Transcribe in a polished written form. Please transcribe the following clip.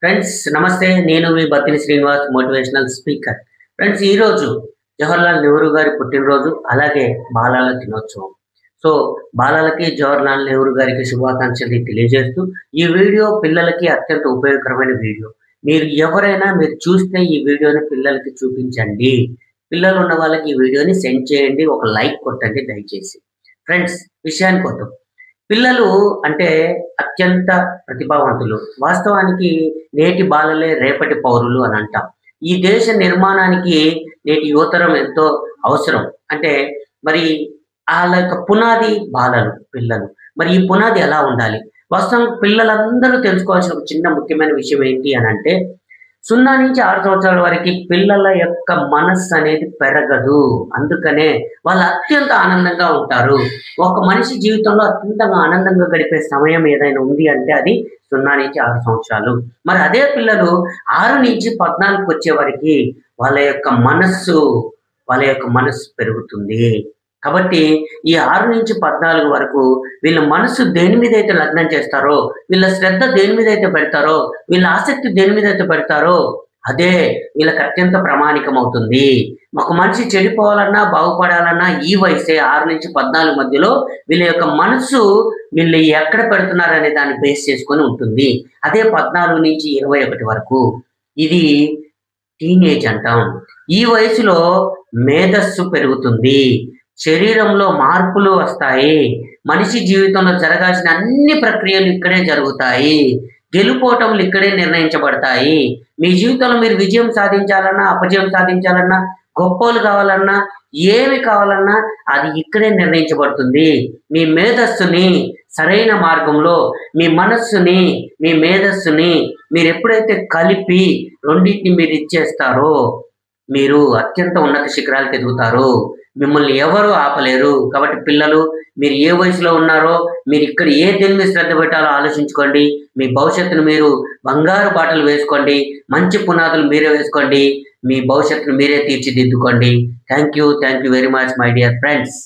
Friends నమస్తే. నేను మీ Battini Srinivas, motivational speaker. Friends ఈరోజు జవహర్లాల్ నెహ్రూ గారి పుట్టినరోజు, అలాగే బాలల దినోత్సవం. సో బాలలకి జవహర్లాల్ నెహ్రూ గారికి శుభాకాంక్షలు తెలియజేస్తూ, ఈ వీడియో పిల్లలకి అత్యంత ఉపయోగకరమైన వీడియో. మీరు చూస్తే ఈ వీడియోని పిల్లలకి చూపించండి. పిల్లలు ఉన్న వాళ్ళకి ఈ వీడియోని సెండ్ చేయండి, ఒక లైక్ కొట్టండి దయచేసి. ఫ్రెండ్స్ విషయానికి వద్దాం. పిల్లలు అంటే అత్యంత ప్రతిభావంతులు. వాస్తవానికి నేటి బాలలే రేపటి పౌరులు అని అంటాం. ఈ దేశ నిర్మాణానికి నేటి యువతరం ఎంతో అవసరం. అంటే మరి ఆళ్ళ యొక్క పునాది బాలలు, పిల్లలు. మరి ఈ పునాది ఎలా ఉండాలి? వాస్తవానికి పిల్లలందరూ తెలుసుకోవాల్సిన ఒక చిన్న ముఖ్యమైన విషయం ఏంటి అనంటే, 0-6 సంవత్సరాల వరకి పిల్లల యొక్క మనస్సు అనేది పెరగదు. అందుకనే వాళ్ళు అత్యంత ఆనందంగా ఉంటారు. ఒక మనిషి జీవితంలో అత్యంతంగా ఆనందంగా గడిపే సమయం ఏదైనా ఉంది అంటే అది 0-6 సంవత్సరాలు. మరి అదే పిల్లలు 6-14 వచ్చే వరకి వాళ్ళ యొక్క మనస్సు పెరుగుతుంది. కాబట్టి ఈ 6-14 వరకు వీళ్ళ మనసు దేని మీదైతే లగ్నం చేస్తారో, వీళ్ళ శ్రద్ధ దేని మీదైతే పెడతారో, వీళ్ళ ఆసక్తి దేని మీదైతే పెడతారో, అదే వీళ్ళకి అత్యంత ప్రామాణికమవుతుంది. ఒక మనిషి చెడిపోవాలన్నా, బాగుపడాలన్నా ఈ వయసే 6-14 మధ్యలో వీళ్ళ యొక్క మనస్సు వీళ్ళు ఎక్కడ పెడుతున్నారనే దాన్ని బేస్ చేసుకొని ఉంటుంది. అదే 14-21 వరకు ఇది టీనేజ్ అంటాం. ఈ వయసులో మేధస్సు పెరుగుతుంది. శరీరంలో మార్పులు వస్తాయి. మనిషి జీవితంలో జరగాల్సిన అన్ని ప్రక్రియలు ఇక్కడే జరుగుతాయి. గెలుపోటములు ఇక్కడే నిర్ణయించబడతాయి. మీ జీవితంలో మీరు విజయం సాధించాలన్నా, అపజయం సాధించాలన్నా, గొప్పోళ్ళు కావాలన్నా, ఏమి కావాలన్నా అది ఇక్కడే నిర్ణయించబడుతుంది. మీ మేధస్సుని సరైన మార్గంలో, మీ మనస్సుని, మీ మేధస్సుని మీరెప్పుడైతే కలిపి రెండింటిని మీరు ఇచ్చేస్తారో, మీరు అత్యంత ఉన్నత శిఖరాలకు ఎదుగుతారు. మిమ్మల్ని ఎవరు ఆపలేరు. కాబట్టి పిల్లలు, మీరు ఏ వయసులో ఉన్నారో, మీరు ఇక్కడ దేని మీద శ్రద్ధ పెట్టాలో ఆలోచించుకోండి. మీ భవిష్యత్తును మీరు బంగారు బాటలు వేసుకోండి. మంచి పునాదులు మీరే వేసుకోండి. మీ భవిష్యత్తును మీరే తీర్చిదిద్దుకోండి. Thank you very much my dear friends.